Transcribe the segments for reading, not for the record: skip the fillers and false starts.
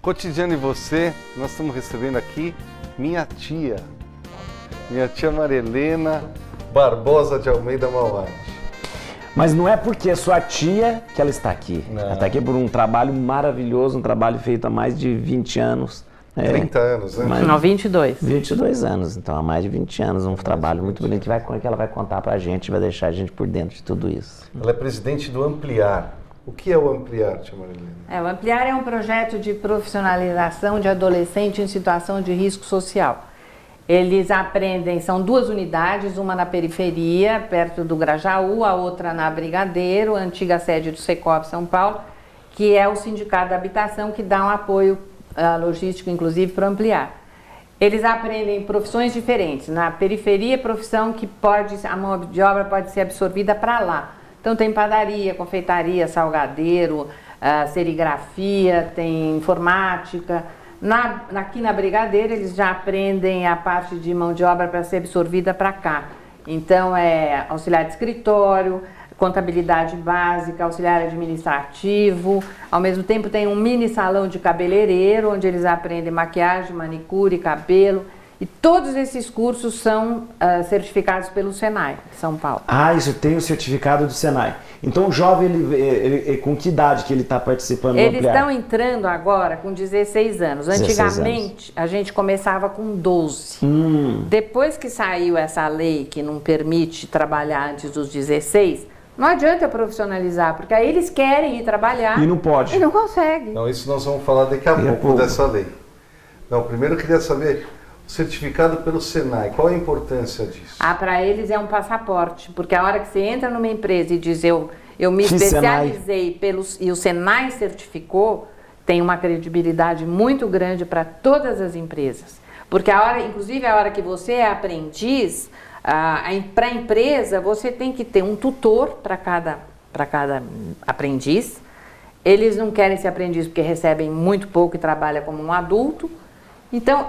Cotidiano e Você, nós estamos recebendo aqui minha tia Marilena Barbosa de Almeida Mauad. Mas não é porque é sua tia que ela está aqui. Não. Ela está aqui por um trabalho maravilhoso, um trabalho feito há mais de 20 anos. 30 anos, né? Não, 22. 22 anos, então há mais de 20 anos, um trabalho muito bonito que ela vai contar pra gente, vai deixar a gente por dentro de tudo isso. Ela é presidente do Ampliar. O que é o Ampliar, tia Marilena? O Ampliar é um projeto de profissionalização de adolescente em situação de risco social. Eles aprendem, são 2 unidades, uma na periferia, perto do Grajaú, a outra na Brigadeiro, antiga sede do Secov São Paulo, que é o Sindicato da Habitação, que dá um apoio logístico, inclusive, para Ampliar. Eles aprendem profissões diferentes. Na periferia, profissão que a mão de obra pode ser absorvida para lá. Então tem padaria, confeitaria, salgadeiro, serigrafia, tem informática. Aqui na Brigadeiro eles já aprendem a parte de mão de obra para ser absorvida para cá. Então é auxiliar de escritório, contabilidade básica, auxiliar administrativo. Ao mesmo tempo tem um mini salão de cabeleireiro, onde eles aprendem maquiagem, manicure, cabelo. E todos esses cursos são certificados pelo Senai, de São Paulo. Ah, isso tem o certificado do Senai. Então o jovem, ele com que idade que ele está participando do Ampliar? Eles estão entrando agora com 16 anos. 16 Antigamente, a gente começava com 12. Depois que saiu essa lei que não permite trabalhar antes dos 16, não adianta profissionalizar, porque aí eles querem ir trabalhar e não pode. E não conseguem. Não, isso nós vamos falar daqui a pouco dessa lei. Não, primeiro eu queria saber... Certificado pelo Senai, qual a importância disso? Para eles é um passaporte, porque a hora que você entra numa empresa e diz eu me especializei e o Senai certificou, tem uma credibilidade muito grande para todas as empresas. Porque inclusive a hora que você é aprendiz, para a empresa você tem que ter um tutor para cada aprendiz. Eles não querem ser aprendiz porque recebem muito pouco e trabalham como um adulto. Então,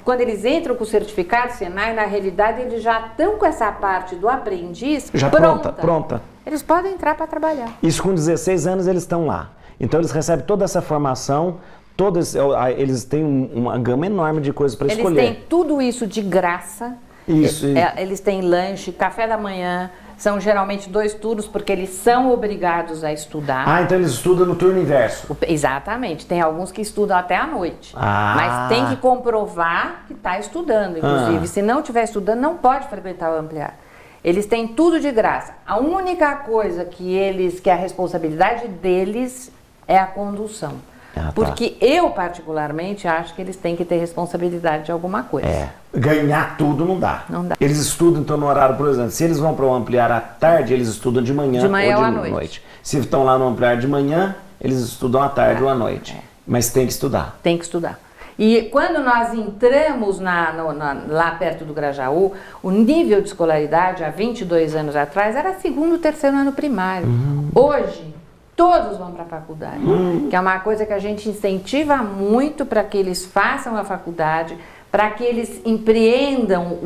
quando eles entram com o certificado Senai, na realidade, eles já estão com essa parte do aprendiz já pronta. Eles podem entrar para trabalhar. Isso com 16 anos eles estão lá. Então, eles recebem toda essa formação, eles têm uma gama enorme de coisas para escolher. Eles têm tudo isso de graça. Isso. Eles têm lanche, café da manhã. São geralmente 2 turnos, porque eles são obrigados a estudar. Então eles estudam no turno inverso. Exatamente. Tem alguns que estudam até à noite. Mas tem que comprovar que está estudando, inclusive. Se não estiver estudando, não pode frequentar o Ampliar. Eles têm tudo de graça. A única coisa que a responsabilidade deles é a condução. Porque eu, particularmente, acho que eles têm que ter responsabilidade de alguma coisa. Ganhar tudo não dá. Não dá. Eles estudam, então, no horário, por exemplo, se eles vão para o Ampliar à tarde, eles estudam de manhã ou à noite. Se estão lá no Ampliar de manhã, eles estudam à tarde ou à noite. Mas tem que estudar. Tem que estudar. E quando nós entramos lá perto do Grajaú, o nível de escolaridade, há 22 anos atrás, era 2º, 3º ano primário. Hoje, todos vão para a faculdade, que é uma coisa que a gente incentiva muito para que eles façam a faculdade, para que eles empreendam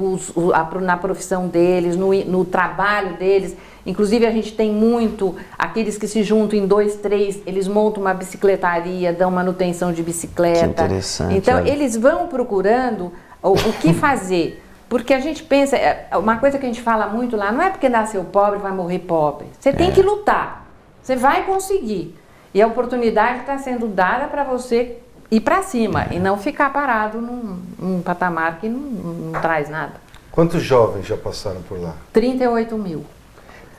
na profissão deles, no trabalho deles. Inclusive a gente tem muito, aqueles que se juntam em 2, 3, eles montam uma bicicletaria, dão manutenção de bicicleta. Que interessante. Então eles vão procurando o que fazer. Porque a gente pensa, uma coisa que a gente fala muito lá, não é porque nasceu pobre vai morrer pobre. Você tem que lutar. Você vai conseguir. E a oportunidade está sendo dada para você ir para cima e não ficar parado num patamar que não traz nada. Quantos jovens já passaram por lá? 38 mil.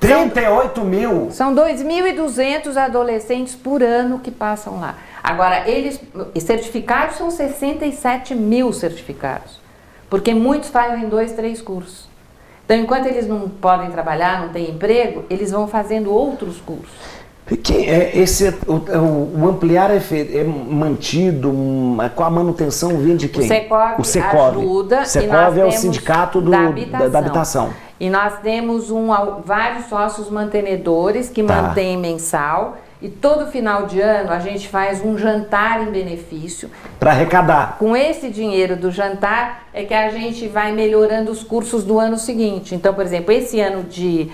38 mil? São 2.200 adolescentes por ano que passam lá. Agora, certificados são 67 mil certificados. Porque muitos fazem 2, 3 cursos. Então, enquanto eles não podem trabalhar, não têm emprego, eles vão fazendo outros cursos. O Ampliar é mantido, com a manutenção vem de quem? O Secov ajuda. O Secov é o sindicato da habitação. E nós temos vários sócios mantenedores que mantêm mensal. E todo final de ano a gente faz um jantar em benefício. Para arrecadar. Com esse dinheiro do jantar é que a gente vai melhorando os cursos do ano seguinte. Então, por exemplo, esse ano de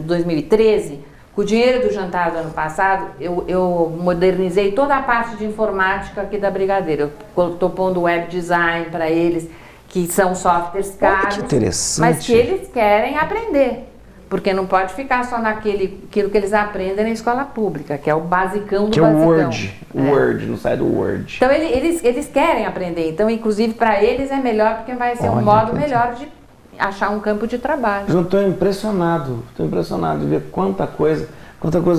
2013, Com o dinheiro do jantar do ano passado, eu modernizei toda a parte de informática aqui da Brigadeiro. Eu estou pondo web design para eles, que são softwares caros, que interessante. mas que eles querem aprender. Porque não pode ficar só aquilo que eles aprendem na escola pública, que é o basicão do basicão. Que é o Word. O Word, não sai do Word. Então eles querem aprender. Então, inclusive, para eles é melhor, porque vai ser um modo melhor de achar um campo de trabalho. Eu estou impressionado de ver quanta coisa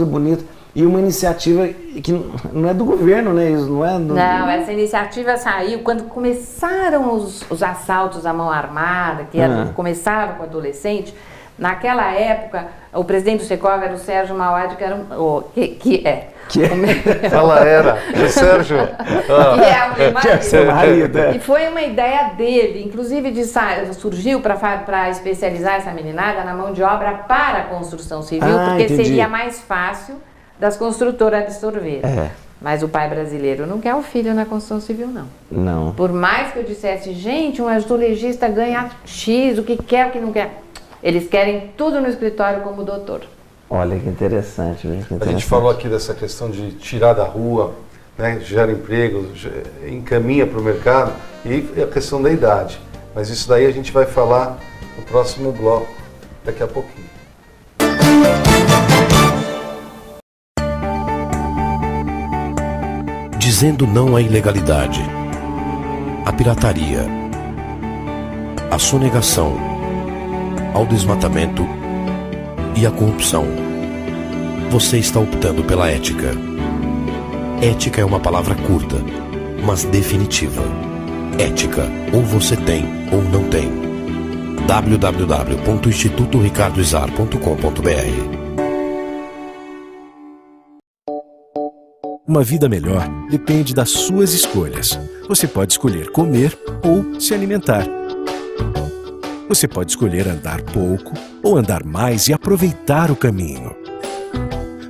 bonita. E uma iniciativa que não é do governo, né? Isso não é do... Não, essa iniciativa saiu quando começaram os assaltos à mão armada, começaram com adolescente. Naquela época, o presidente do Secov era o Sérgio Mauad, que era Fala, era. O Sérgio. Que é o meu marido. E foi uma ideia dele, inclusive surgiu para especializar essa meninada na mão de obra para a construção civil, porque entendi. Seria mais fácil das construtoras absorver. Mas o pai brasileiro não quer o filho na construção civil, não. Não. Por mais que eu dissesse, gente, um azulejista ganha X, o que quer, o que não quer. Eles querem tudo no escritório como doutor. Olha que interessante, né? A gente falou aqui dessa questão de tirar da rua, né, gera emprego, encaminha para o mercado, e a questão da idade. Mas isso daí a gente vai falar no próximo bloco, daqui a pouquinho. Dizendo não à ilegalidade, à pirataria, à sonegação, ao desmatamento e à corrupção. Você está optando pela ética. Ética é uma palavra curta, mas definitiva. Ética, ou você tem ou não tem. www.institutoricardoizar.com.br. Uma vida melhor depende das suas escolhas. Você pode escolher comer ou se alimentar. Você pode escolher andar pouco ou andar mais e aproveitar o caminho.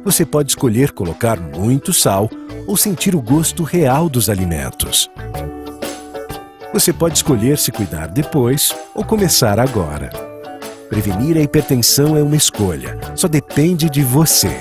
Você pode escolher colocar muito sal ou sentir o gosto real dos alimentos. Você pode escolher se cuidar depois ou começar agora. Prevenir a hipertensão é uma escolha, só depende de você.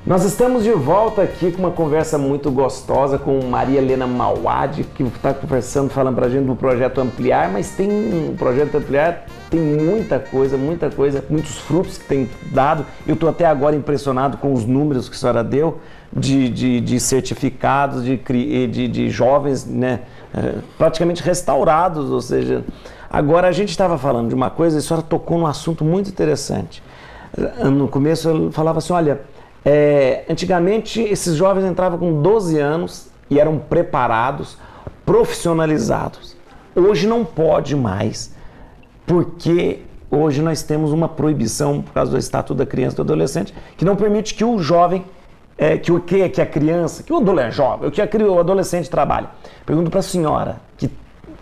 Nós estamos de volta aqui com uma conversa muito gostosa com Maria Helena Mauad, que está conversando, falando para a gente do projeto Ampliar, mas tem um projeto Ampliar, tem muita coisa, muitos frutos que tem dado. Eu estou até agora impressionado com os números que a senhora deu de certificados, de jovens, né, praticamente restaurados, ou seja, agora a gente estava falando de uma coisa e a senhora tocou num assunto muito interessante. No começo eu falava assim, olha, antigamente esses jovens entravam com 12 anos e eram preparados, profissionalizados. Hoje não pode mais, porque hoje nós temos uma proibição, por causa do Estatuto da Criança e do Adolescente, que não permite que o jovem, que a criança, que o adolescente trabalhe. Pergunto para a senhora, que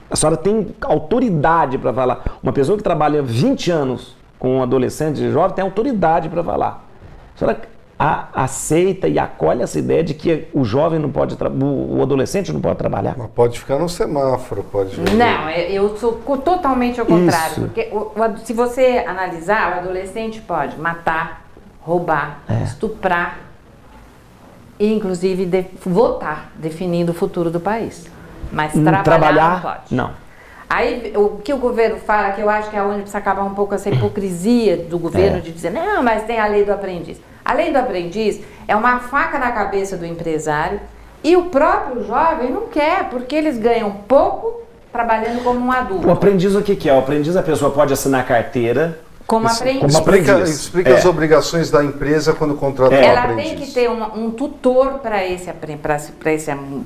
a senhora tem autoridade para falar, uma pessoa que trabalha 20 anos com um adolescente e jovem tem autoridade para falar. A senhora aceita e acolhe essa ideia de que o jovem não pode, o adolescente não pode trabalhar? Mas pode ficar no semáforo, pode... Não, eu sou totalmente ao contrário. Isso. Porque se você analisar, o adolescente pode matar, roubar, estuprar e inclusive votar, definindo o futuro do país. Mas trabalhar não pode. Não. Aí o que o governo fala, que eu acho que é onde precisa acabar um pouco essa hipocrisia do governo de dizer, não, mas tem a lei do aprendiz. A lei do aprendiz é uma faca na cabeça do empresário e o próprio jovem não quer, porque eles ganham pouco trabalhando como um adulto. O aprendiz o que é? O aprendiz a pessoa pode assinar carteira. Como aprendiz. Explica as obrigações da empresa quando contrata um aprendiz. Ela tem que ter um tutor para esse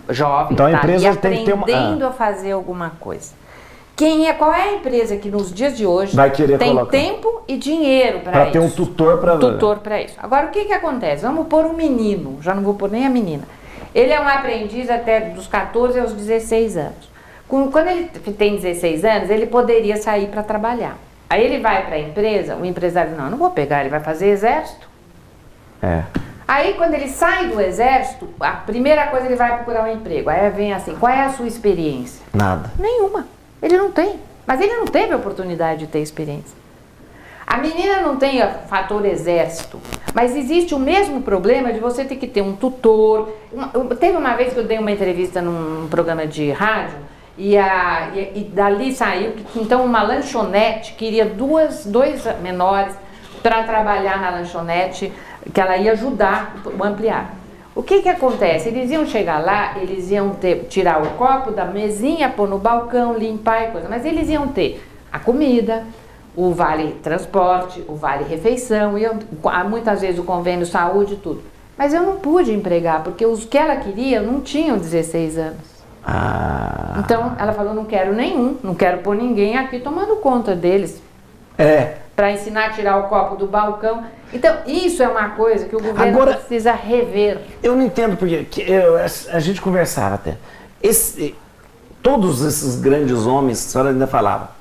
jovem, então, a empresa e tem que ter aprendendo a fazer alguma coisa. Qual é a empresa que nos dias de hoje vai querer tem colocar tempo e dinheiro para isso? Para ter um tutor para isso. Agora, o que acontece? Vamos pôr um menino, já não vou pôr nem a menina. Ele é um aprendiz até dos 14 aos 16 anos. Quando ele tem 16 anos, ele poderia sair para trabalhar. Aí ele vai para a empresa, o empresário diz, não vou pegar, ele vai fazer exército. Aí quando ele sai do exército, a primeira coisa ele vai procurar um emprego. Aí vem assim, qual é a sua experiência? Nada. Nenhuma. Ele não tem. Mas ele não teve a oportunidade de ter experiência. A menina não tem fator exército, mas existe o mesmo problema de você ter que ter um tutor. Teve uma vez que eu dei uma entrevista num programa de rádio e dali saiu que então uma lanchonete queria dois menores para trabalhar na lanchonete, que ela ia ajudar o ampliar. O que acontece? Eles iam chegar lá, eles iam tirar o copo da mesinha, pôr no balcão, limpar e coisa, mas eles iam ter a comida, o vale transporte, o vale refeição, muitas vezes o convênio saúde e tudo. Mas eu não pude empregar, porque os que ela queria não tinham 16 anos. Então ela falou, não quero nenhum, não quero pôr ninguém aqui tomando conta deles. Para ensinar a tirar o copo do balcão. Então, isso é uma coisa que o governo precisa rever. Eu não entendo porque a gente conversava até. Todos esses grandes homens, a senhora ainda falava,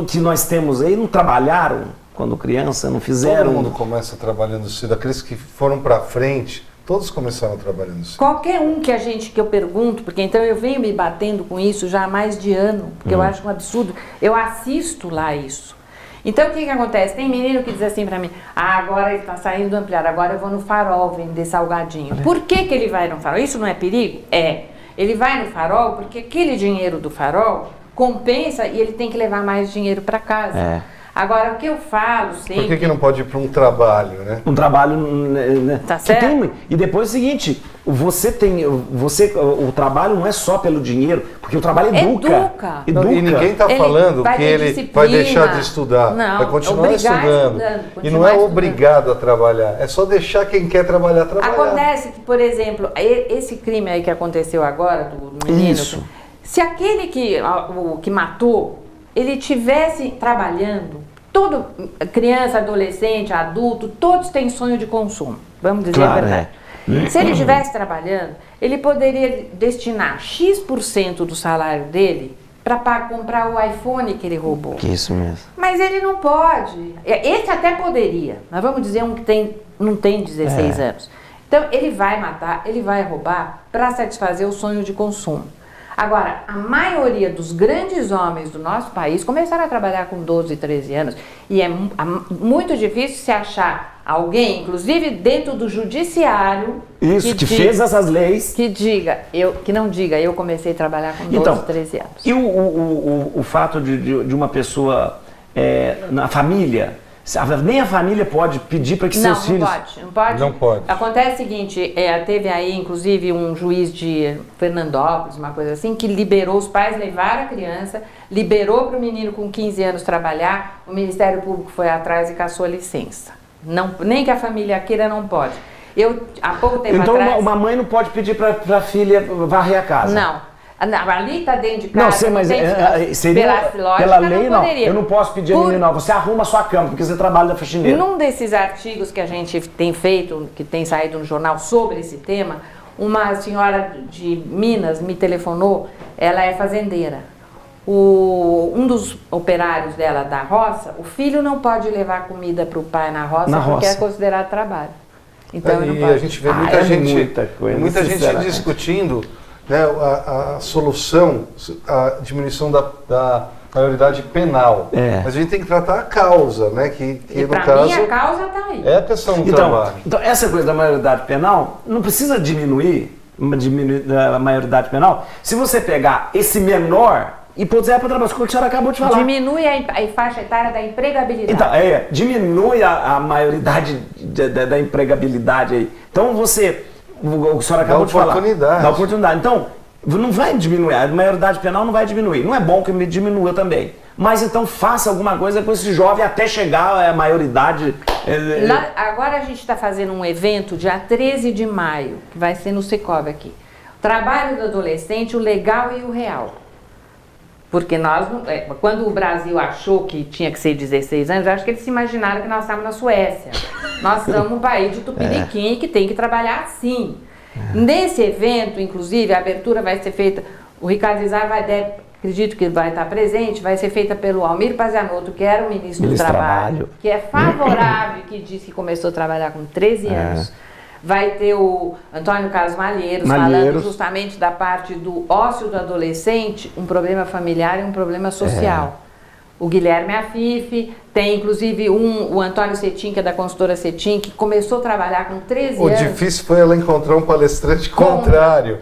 que nós temos aí, não trabalharam quando criança, não fizeram. Todo mundo começa trabalhando cedo. Aqueles que foram para frente, todos começaram trabalhando cedo. Qualquer um que eu pergunto, porque então eu venho me batendo com isso já há mais de ano, porque eu acho um absurdo. Eu assisto lá isso. Então, o que acontece? Tem menino que diz assim pra mim, agora ele tá saindo do ampliar, agora eu vou no Farol vender salgadinho. Por que ele vai no Farol? Isso não é perigo? Ele vai no Farol porque aquele dinheiro do Farol compensa e ele tem que levar mais dinheiro para casa. Agora, o que eu falo sempre... Por que não pode ir para um trabalho, né? Um trabalho... Né, tá certo? E depois é o seguinte, o trabalho não é só pelo dinheiro, porque o trabalho educa. E ninguém está falando que ele vai deixar de estudar. Não, vai continuar estudando. E não é obrigado a trabalhar, é só deixar quem quer trabalhar. Acontece que, por exemplo, esse crime aí que aconteceu agora, do menino... Isso. Se aquele que matou, ele estivesse trabalhando, criança, adolescente, adulto, todos têm sonho de consumo, vamos dizer a verdade. Se ele estivesse trabalhando, ele poderia destinar X% do salário dele para comprar o iPhone que ele roubou. Isso mesmo. Mas ele não pode. Esse até poderia, mas vamos dizer um que não tem 16 anos. Então ele vai matar, ele vai roubar para satisfazer o sonho de consumo. Agora, a maioria dos grandes homens do nosso país começaram a trabalhar com 12, 13 anos e é muito difícil se achar alguém, inclusive dentro do judiciário, que fez essas leis, que não diga, eu comecei a trabalhar com 12, 13 anos. E o fato de uma pessoa na família, nem a família pode pedir para que seus filhos... Não pode. Acontece o seguinte, teve aí inclusive um juiz de Fernandópolis, uma coisa assim, que liberou, os pais levaram a criança, liberou para o menino com 15 anos trabalhar, o Ministério Público foi atrás e cassou a licença. Nem que a família queira, não pode. Há pouco tempo atrás... Então uma mãe não pode pedir para a filha varrer a casa? Não. Ali está dentro de casa, não sei, mas seria pela lei, não. Eu não posso pedir a menina, você arruma a sua cama, porque você trabalha da faxineira. Num desses artigos que a gente tem feito, que tem saído no jornal sobre esse tema, uma senhora de Minas me telefonou, ela é fazendeira. Um dos operários dela da roça, o filho não pode levar comida para o pai na roça porque é considerado trabalho. Então não pode. A gente vê muita gente discutindo, né, a solução, a diminuição da maioridade penal. Mas a gente tem que tratar a causa, né? Que no caso, mim a causa está aí. É a questão do trabalho. Então, essa coisa da maioridade penal não precisa diminuir a maioridade penal. Se você pegar esse menor e puser para trabalhar, como a senhora acabou de falar. Diminui a faixa etária da empregabilidade. Então, diminui a maioridade da empregabilidade aí. Então você... O que a senhora acabou de falar. Dá oportunidade. Então, não vai diminuir. A maioridade penal não vai diminuir. Não é bom que me diminua também. Mas então faça alguma coisa com esse jovem até chegar à maioridade. Agora a gente está fazendo um evento dia 13 de maio, que vai ser no Secov aqui. Trabalho do adolescente, o legal e o real. Porque quando o Brasil achou que tinha que ser 16 anos, eu acho que eles se imaginaram que nós estávamos na Suécia. Nós somos um país de tupiniquim que tem que trabalhar assim. Nesse evento, inclusive, a abertura vai ser feita, o Ricardo Izar acredito que vai estar presente, vai ser feita pelo Almir Pazianotto, que era o ministro do Trabalho, que é favorável, que disse que começou a trabalhar com 13 anos. Vai ter o Antônio Carlos Malheiros falando justamente da parte do ócio do adolescente, um problema familiar e um problema social. o Guilherme Afife, tem inclusive o Antônio Cetim, que é da consultora Cetim, que começou a trabalhar com 13 anos. O difícil foi ela encontrar um palestrante contrário.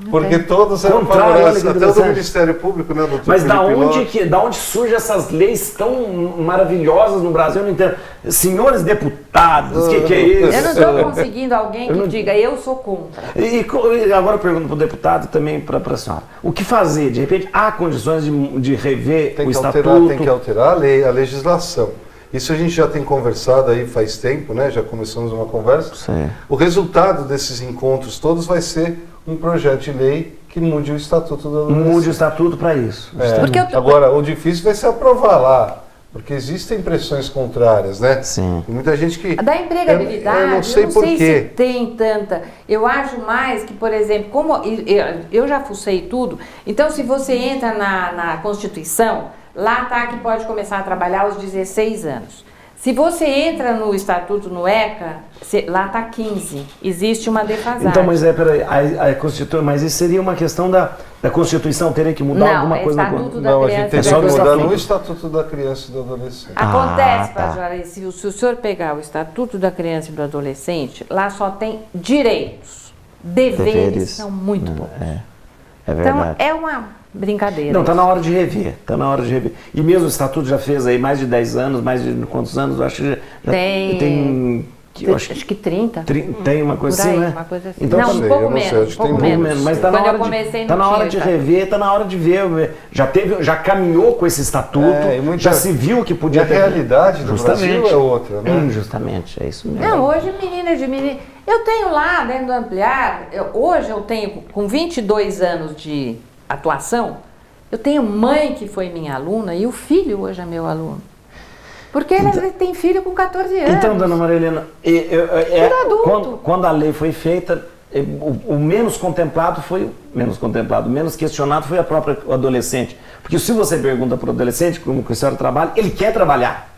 Porque todos eram Contrário, favoráveis, até o do Ministério Público, né, doutor? Mas da onde surgem essas leis tão maravilhosas no Brasil? Eu não entendo. Senhores deputados, o que é isso? Eu não estou conseguindo alguém que diga, eu sou contra. E agora eu pergunto para o deputado e também para a senhora. O que fazer? De repente, há condições de rever o estatuto? Tem que alterar a lei, a legislação. Isso a gente já tem conversado aí faz tempo, né? Já começamos uma conversa. Sim. O resultado desses encontros todos vai ser um projeto de lei que mude o Estatuto da Adolescência. Mude o Estatuto para isso. Agora, o difícil vai ser aprovar lá, porque existem pressões contrárias, né? Sim. E muita gente que... Da empregabilidade, eu não sei por quê. Se tem tanta. Eu acho mais que, por exemplo, como eu já fucei tudo, então se você entra na Constituição, lá está que pode começar a trabalhar aos 16 anos. Se você entra no Estatuto, no ECA, lá está 15. Existe uma defasagem. Então, mas peraí, a Constituição, mas isso seria uma questão da Constituição, teria que mudar alguma coisa? Não, a gente teria que mudar no Estatuto da Criança e do Adolescente. Acontece, Pajara, se o senhor pegar o Estatuto da Criança e do Adolescente, lá só tem direitos. Deveres são muito poucos. É verdade. Então, é uma brincadeira. Não, está na hora de rever, E mesmo o Estatuto já fez aí mais de 10 anos, mais de quantos anos? Eu acho que já tem acho que 30. Tem uma coisa assim, né? Uma coisa assim. Então, não, um pouco menos. Mas está na hora de rever, está na hora de ver. Já caminhou com esse Estatuto, já se viu que podia ter. A realidade do Brasil é outra, né? Justamente, é isso mesmo. Não, hoje menina. Eu tenho lá dentro do Ampliar, hoje eu tenho com 22 anos de atuação, eu tenho mãe que foi minha aluna e o filho hoje é meu aluno. Porque ele tem filho com 14 anos. Então, dona Maria Helena, quando a lei foi feita, o menos contemplado foi o menos questionado foi o adolescente. Porque se você pergunta para o adolescente como que a senhora trabalha, ele quer trabalhar.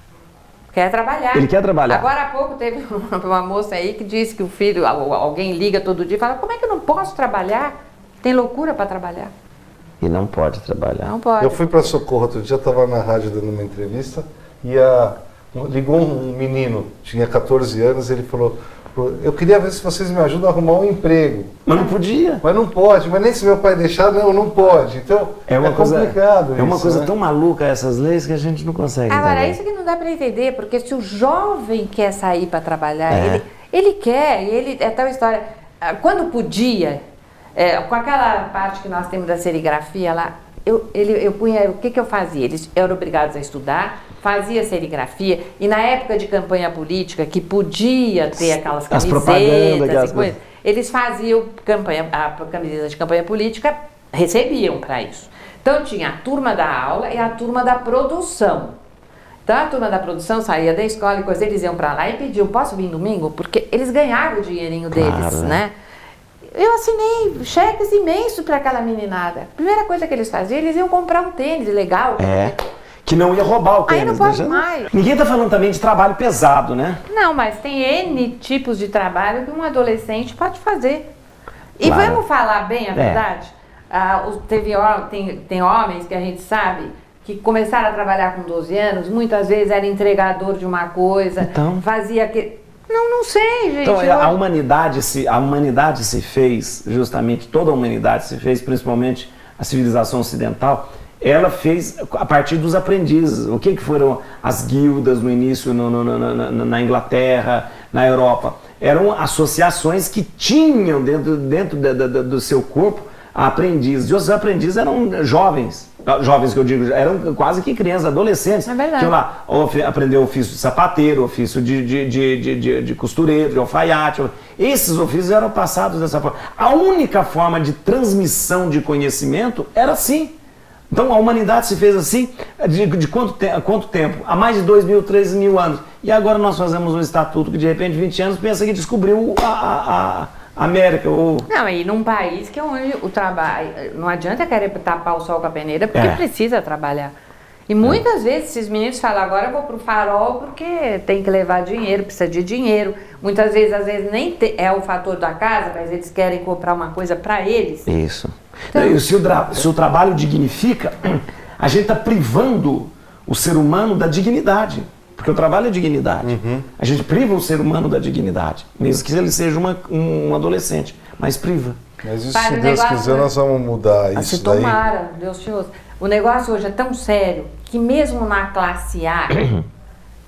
Ele quer trabalhar. Agora há pouco teve uma moça aí que disse que o filho, alguém liga todo dia e fala, como é que eu não posso trabalhar? Tem loucura para trabalhar. E não pode trabalhar. Não pode. Eu fui para Socorro outro dia, estava na rádio dando uma entrevista e ligou um menino, tinha 14 anos, ele falou, eu queria ver se vocês me ajudam a arrumar um emprego. Mas não podia. Mas não pode, mas nem se meu pai deixar, não pode. Então é complicado isso. É uma coisa tão maluca essas leis que a gente não consegue entender. Agora, isso que não dá para entender, porque se o jovem quer sair para trabalhar, ele quer, é tal história. Quando podia, com aquela parte que nós temos da serigrafia lá, eu punha, o que eu fazia? Eles eram obrigados a estudar, fazia serigrafia, e na época de campanha política, que podia ter aquelas camisetas e coisas, eles faziam a camiseta de campanha política, recebiam para isso. Então tinha a turma da aula e a turma da produção. Então a turma da produção saía da escola e coisa, eles iam para lá e pediam, posso vir domingo? Porque eles ganhavam o dinheirinho deles, né? Eu assinei cheques imensos para aquela meninada. Primeira coisa que eles faziam, eles iam comprar um tênis legal. Que não ia roubar o tênis. Aí não pode mais. Ninguém está falando também de trabalho pesado, né? Não, mas tem N tipos de trabalho que um adolescente pode fazer. E vamos falar bem a verdade? Tem homens que a gente sabe que começaram a trabalhar com 12 anos, muitas vezes era entregador de uma coisa, fazia aquele... Não sei, gente. Então, a humanidade se fez, justamente, toda a humanidade se fez, principalmente a civilização ocidental, ela fez a partir dos aprendizes. O que foram as guildas no início na Inglaterra, na Europa? Eram associações que tinham dentro do seu corpo aprendizes. E os aprendizes eram jovens que eu digo, eram quase que crianças, adolescentes. É verdade. Que lá aprendeu ofício de sapateiro, ofício de costureiro, de alfaiate. Esses ofícios eram passados dessa forma. A única forma de transmissão de conhecimento era assim. Então a humanidade se fez assim de quanto tempo? Há mais de 2.000, 3.000 anos. E agora nós fazemos um estatuto que de repente 20 anos pensa que descobriu a América. Não, e num país que é onde o trabalho... Não adianta querer tapar o sol com a peneira porque precisa trabalhar. E muitas vezes esses meninos falam, agora eu vou pro farol porque tem que levar dinheiro, precisa de dinheiro. Muitas vezes, às vezes, nem é o fator da casa, mas eles querem comprar uma coisa para eles. Isso. Então, se o trabalho dignifica, a gente está privando o ser humano da dignidade. Porque o trabalho é dignidade. A gente priva o ser humano da dignidade, mesmo que ele seja um adolescente, mas priva. Mas isso, se Deus quiser, nós vamos mudar isso daí. Tomara, Deus te ouça. O negócio hoje é tão sério que mesmo na classe A,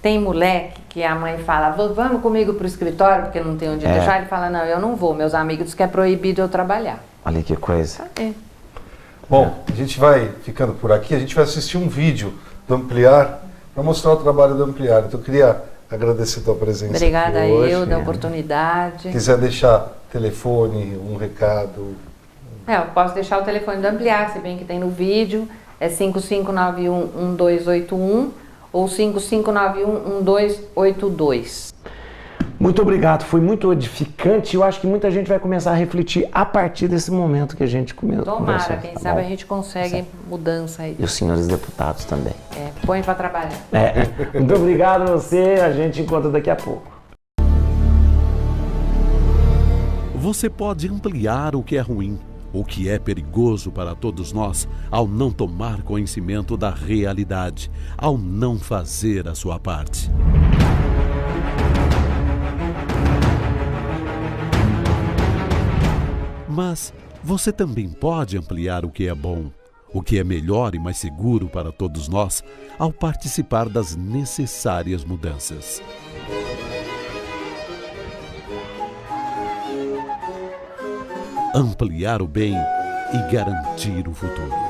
tem moleque que a mãe fala, vamos comigo pro escritório, porque não tem onde deixar. Ele fala, não, eu não vou, meus amigos dizem que é proibido eu trabalhar. Olha que coisa. Bom, a gente vai ficando por aqui, a gente vai assistir um vídeo do Ampliar, para mostrar o trabalho do Ampliar. Então eu queria agradecer a tua presença. Obrigada aqui hoje. eu da oportunidade. Se quiser deixar telefone, um recado. Eu posso deixar o telefone do Ampliar, se bem que tem no vídeo, é 5591-1281 ou 5591-1282. Muito obrigado, foi muito edificante. Eu acho que muita gente vai começar a refletir a partir desse momento que a gente começou. Tomara, quem sabe a gente consegue mudança aí. E os senhores deputados também. Põe para trabalhar. Muito obrigado a você, a gente encontra daqui a pouco. Você pode ampliar o que é ruim, o que é perigoso para todos nós, ao não tomar conhecimento da realidade, ao não fazer a sua parte. Mas você também pode ampliar o que é bom, o que é melhor e mais seguro para todos nós, ao participar das necessárias mudanças. Ampliar o bem e garantir o futuro.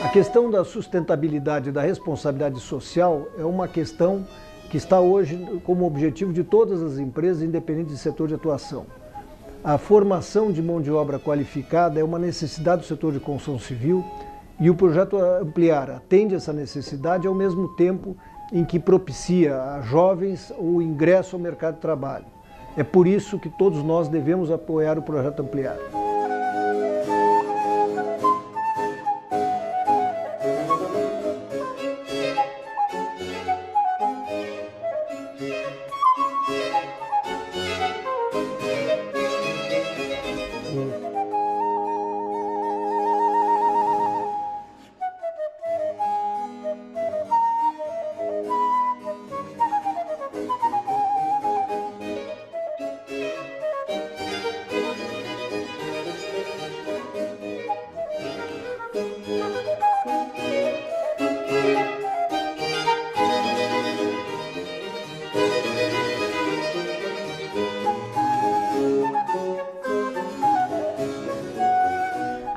A questão da sustentabilidade e da responsabilidade social é uma questão que está hoje como objetivo de todas as empresas, independente de setor de atuação. A formação de mão de obra qualificada é uma necessidade do setor de construção civil e o projeto Ampliar atende essa necessidade ao mesmo tempo em que propicia a jovens o ingresso ao mercado de trabalho. É por isso que todos nós devemos apoiar o projeto Ampliar.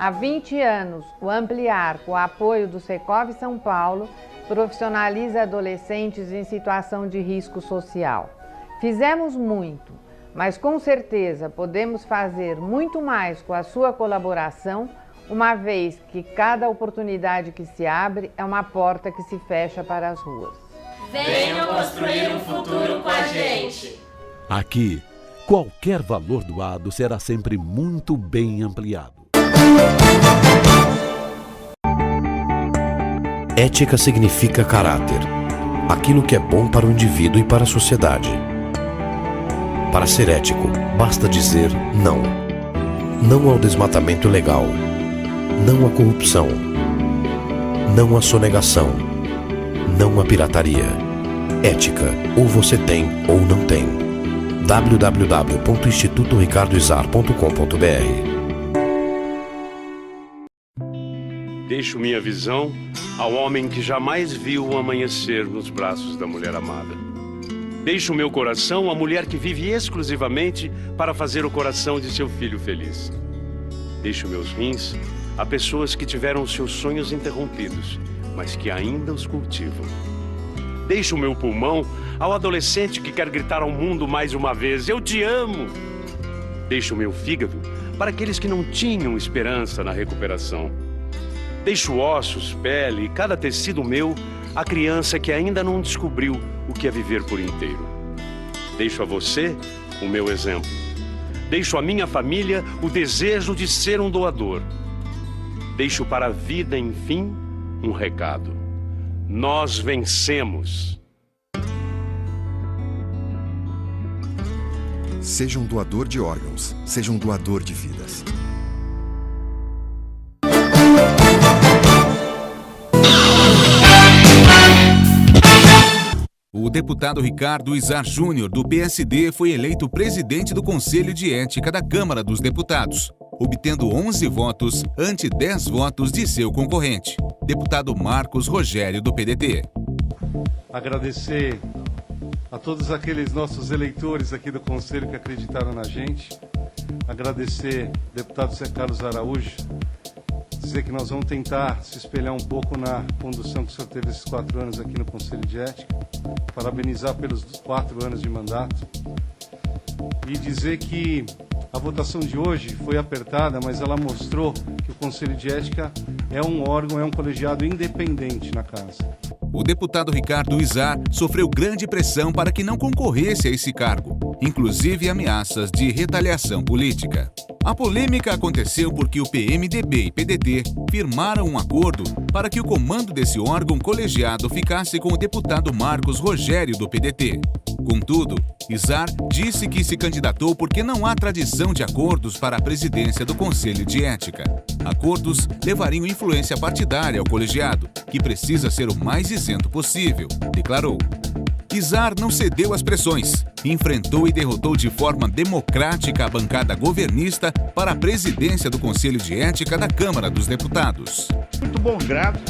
Há 20 anos, o Ampliar, com o apoio do Secov São Paulo, profissionaliza adolescentes em situação de risco social. Fizemos muito, mas com certeza podemos fazer muito mais com a sua colaboração, uma vez que cada oportunidade que se abre é uma porta que se fecha para as ruas. Venham construir um futuro com a gente! Aqui, qualquer valor doado será sempre muito bem ampliado. Ética significa caráter, aquilo que é bom para o indivíduo e para a sociedade. Para ser ético, basta dizer não. Não ao desmatamento ilegal. Não à corrupção. Não à sonegação. Não à pirataria. Ética, ou você tem ou não tem. www.institutoricardoizar.com.br. Deixo minha visão ao homem que jamais viu o amanhecer nos braços da mulher amada. Deixo meu coração à mulher que vive exclusivamente para fazer o coração de seu filho feliz. Deixo meus rins a pessoas que tiveram seus sonhos interrompidos, mas que ainda os cultivam. Deixo meu pulmão ao adolescente que quer gritar ao mundo mais uma vez: eu te amo! Deixo meu fígado para aqueles que não tinham esperança na recuperação. Deixo ossos, pele e cada tecido meu à criança que ainda não descobriu o que é viver por inteiro. Deixo a você o meu exemplo. Deixo à minha família o desejo de ser um doador. deixo para a vida, enfim, um recado. Nós vencemos. Seja um doador de órgãos, seja um doador de vidas. O deputado Ricardo Izar Júnior, do PSD, foi eleito presidente do Conselho de Ética da Câmara dos Deputados, obtendo 11 votos ante 10 votos de seu concorrente, deputado Marcos Rogério, do PDT. Agradecer a todos aqueles nossos eleitores aqui do Conselho que acreditaram na gente. Agradecer ao deputado Zé Carlos Araújo. Dizer que nós vamos tentar se espelhar um pouco na condução que o senhor teve esses 4 anos aqui no Conselho de Ética. Parabenizar pelos 4 anos de mandato. E dizer que a votação de hoje foi apertada, mas ela mostrou que o Conselho de Ética é um órgão, é um colegiado independente na casa. O deputado Ricardo Izar sofreu grande pressão para que não concorresse a esse cargo, inclusive ameaças de retaliação política. A polêmica aconteceu porque o PMDB e PDT firmaram um acordo para que o comando desse órgão colegiado ficasse com o deputado Marcos Rogério, do PDT. Contudo, Izar disse que se candidatou porque não há tradição de acordos para a presidência do Conselho de Ética. Acordos levariam influência partidária ao colegiado, que precisa ser o mais isento possível, declarou. Izar não cedeu às pressões, enfrentou e derrotou de forma democrática a bancada governista para a presidência do Conselho de Ética da Câmara dos Deputados. Muito bom grado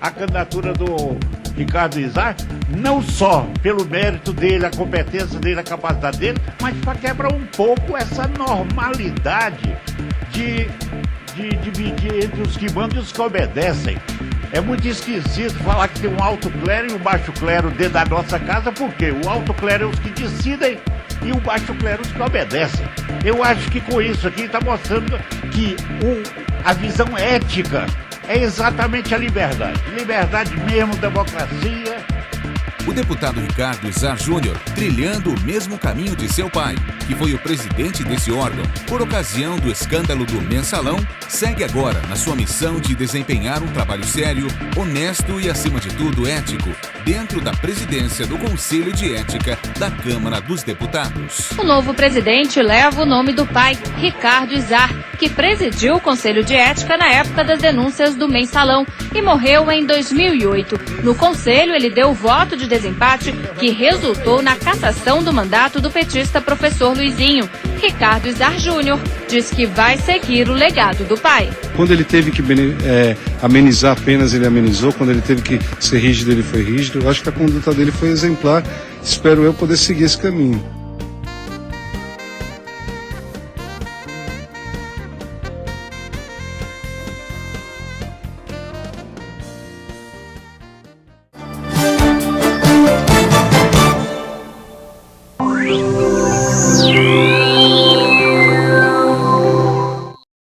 a candidatura do Ricardo Izar, não só pelo mérito dele, a competência dele, a capacidade dele, mas para quebrar um pouco essa normalidade de dividir entre os que mandam e os que obedecem. É muito esquisito falar que tem um alto clero e um baixo clero dentro da nossa casa, porque o alto clero é os que decidem e o baixo clero é os que obedecem. Eu acho que com isso aqui está mostrando que a visão ética é exatamente a liberdade. Liberdade mesmo, democracia. O deputado Ricardo Izar Júnior, trilhando o mesmo caminho de seu pai, que foi o presidente desse órgão, por ocasião do escândalo do Mensalão, segue agora na sua missão de desempenhar um trabalho sério, honesto e, acima de tudo, ético, dentro da presidência do Conselho de Ética da Câmara dos Deputados. O novo presidente leva o nome do pai, Ricardo Izar, que presidiu o Conselho de Ética na época das denúncias do Mensalão e morreu em 2008. No Conselho, ele deu o voto de desempate que resultou na cassação do mandato do petista professor Luizinho. Ricardo Izar Júnior diz que vai seguir o legado do pai. Quando ele teve que amenizar penas, ele amenizou. Quando ele teve que ser rígido, ele foi rígido. Eu acho que a conduta dele foi exemplar. Espero eu poder seguir esse caminho.